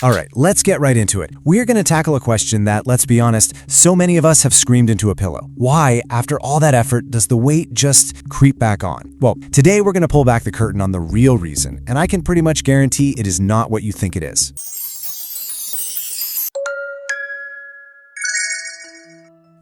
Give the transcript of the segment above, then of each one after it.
All right, let's get right into it. We're going to tackle a question that, let's be honest, so many of us have screamed into a pillow. Why, after all that effort, does the weight just creep back on? Well, today we're going to pull back the curtain on the real reason, and I can pretty much guarantee it is not what you think it is.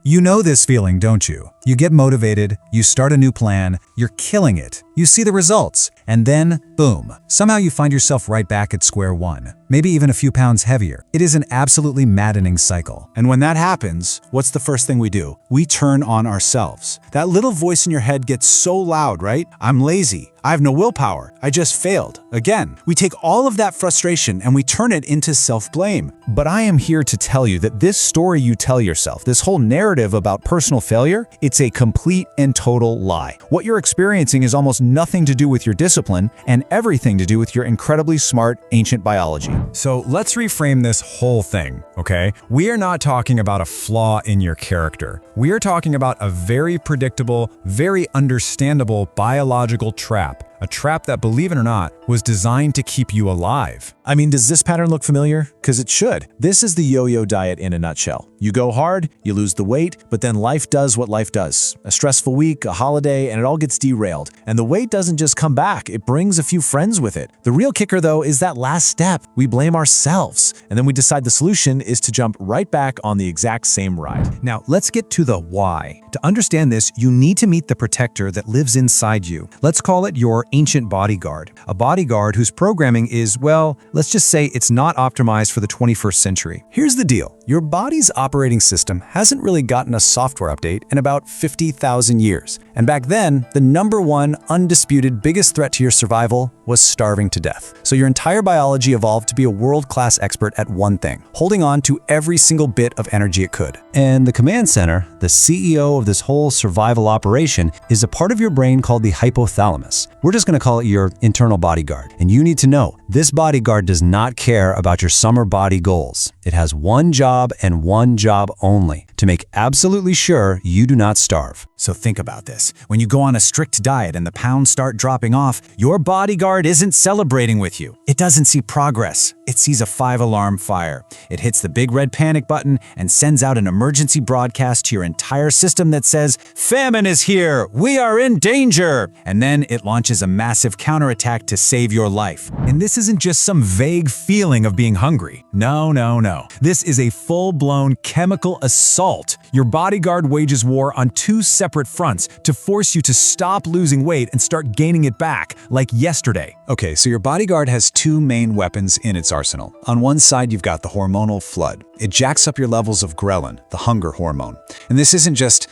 You know this feeling, don't you? You get motivated, you start a new plan, you're killing it, you see the results, and then, boom, somehow you find yourself right back at square one, maybe even a few pounds heavier. It is an absolutely maddening cycle. And when that happens, what's the first thing we do? We turn on ourselves. That little voice in your head gets so loud, right? I'm lazy. I have no willpower. I just failed. Again, we take all of that frustration and we turn it into self-blame. But I am here to tell you that this story you tell yourself, this whole narrative about personal failure, it's a complete and total lie. What you're experiencing is almost nothing to do with your discipline and everything to do with your incredibly smart ancient biology. So let's reframe this whole thing, okay? We are not talking about a flaw in your character. We are talking about a very predictable, very understandable biological trap. A trap that, believe it or not, was designed to keep you alive. I mean, does this pattern look familiar? Because it should. This is the yo-yo diet in a nutshell. You go hard, you lose the weight, but then life does what life does. A stressful week, a holiday, and it all gets derailed. And the weight doesn't just come back, it brings a few friends with it. The real kicker, though, is that last step. We blame ourselves. And then we decide the solution is to jump right back on the exact same ride. Now, let's get to the why. To understand this, you need to meet the protector that lives inside you. Let's call it your ancient bodyguard. A bodyguard whose programming is, well, let's just say it's not optimized for the 21st century. Here's the deal. Your body's operating system hasn't really gotten a software update in about 50,000 years. And back then, the #1 undisputed biggest threat to your survival was starving to death. So your entire biology evolved to be a world-class expert at one thing, holding on to every single bit of energy it could. And the command center, the CEO of this whole survival operation, is a part of your brain called the hypothalamus. We're just going to call it your internal bodyguard. And you need to know, this bodyguard does not care about your summer body goals. It has one job and one job only, to make absolutely sure you do not starve. So think about this. When you go on a strict diet and the pounds start dropping off, your bodyguard isn't celebrating with you. It doesn't see progress. It sees a 5-alarm fire. It hits the big red panic button and sends out an emergency broadcast to your entire system that says, "Famine is here! We are in danger!" And then it launches a massive counterattack to save your life. And this isn't just some vague feeling of being hungry. No, no, no. This is a full-blown chemical assault. Your bodyguard wages war on two separate fronts to force you to stop losing weight and start gaining it back, like yesterday. Okay, so your bodyguard has two main weapons in its arsenal. On one side, you've got the hormonal flood. It jacks up your levels of ghrelin, the hunger hormone. And this isn't just,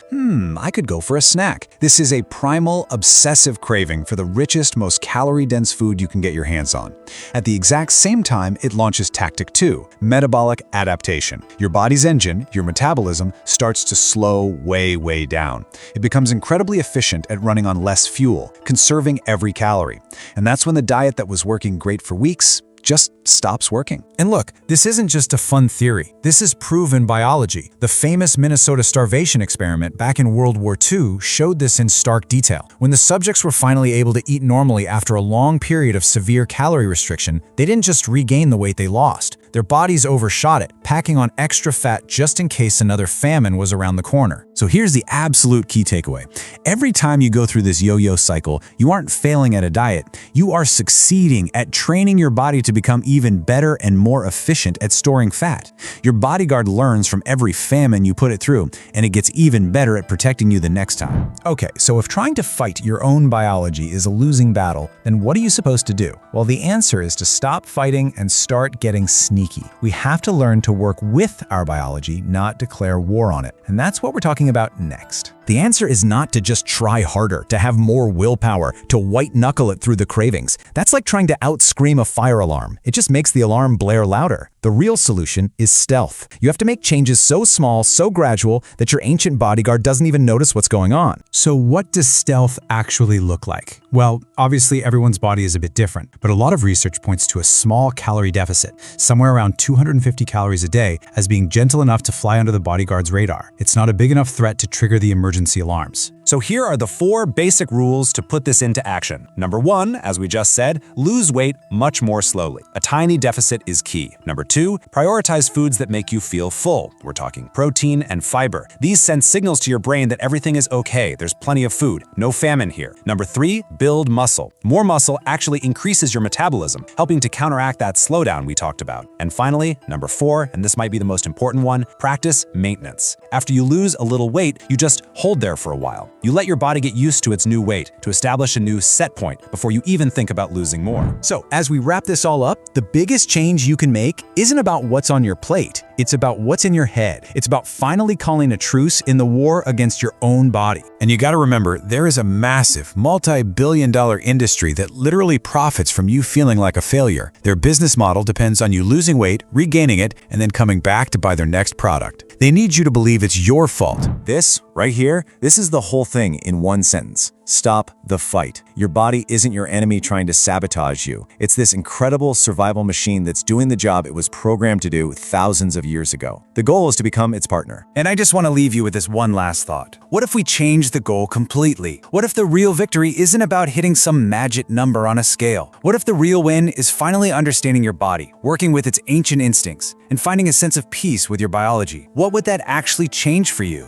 I could go for a snack. This is a primal, obsessive craving for the richest, most calorie-dense food you can get your hands on. At the exact same time, it launches Tactic 2, metabolic adaptation. Your body's engine, your metabolism, starts to slow way down. It becomes incredibly efficient at running on less fuel, conserving every calorie. And that's when the diet that was working great for weeks just stops working. And look, this isn't just a fun theory. This is proven biology. The famous Minnesota starvation experiment back in World War II showed this in stark detail. When the subjects were finally able to eat normally after a long period of severe calorie restriction, they didn't just regain the weight they lost. Their bodies overshot it, packing on extra fat just in case another famine was around the corner. So here's the absolute key takeaway. Every time you go through this yo-yo cycle, you aren't failing at a diet. You are succeeding at training your body to become even better and more efficient at storing fat. Your bodyguard learns from every famine you put it through, and it gets even better at protecting you the next time. Okay, so if trying to fight your own biology is a losing battle, then what are you supposed to do? Well, the answer is to stop fighting and start getting sneaky. We have to learn to work with our biology, not declare war on it. And that's what we're talking about next. The answer is not to just try harder, to have more willpower, to white-knuckle it through the cravings. That's like trying to out-scream a fire alarm. It just makes the alarm blare louder. The real solution is stealth. You have to make changes so small, so gradual, that your ancient bodyguard doesn't even notice what's going on. So what does stealth actually look like? Well, obviously everyone's body is a bit different, but a lot of research points to a small calorie deficit, somewhere around 250 calories a day, as being gentle enough to fly under the bodyguard's radar. It's not a big enough threat to trigger the emergency emergency alarms. So here are the 4 basic rules to put this into action. Number 1, as we just said, lose weight much more slowly. A tiny deficit is key. Number 2, prioritize foods that make you feel full. We're talking protein and fiber. These send signals to your brain that everything is okay, there's plenty of food, no famine here. Number 3, build muscle. More muscle actually increases your metabolism, helping to counteract that slowdown we talked about. And finally, number 4, and this might be the most important one, practice maintenance. After you lose a little weight, you just hold there for a while. You let your body get used to its new weight to establish a new set point before you even think about losing more. So, as we wrap this all up, the biggest change you can make isn't about what's on your plate. It's about what's in your head. It's about finally calling a truce in the war against your own body. And you gotta remember, there is a massive, multi-billion-dollar industry that literally profits from you feeling like a failure. Their business model depends on you losing weight, regaining it, and then coming back to buy their next product. They need you to believe it's your fault. This, right here, this is the whole thing in one sentence. Stop the fight. Your body isn't your enemy trying to sabotage you. It's this incredible survival machine that's doing the job it was programmed to do thousands of years ago. The goal is to become its partner. And I just want to leave you with this one last thought. What if we change the goal completely? What if the real victory isn't about hitting some magic number on a scale? What if the real win is finally understanding your body, working with its ancient instincts, and finding a sense of peace with your biology? What would that actually change for you?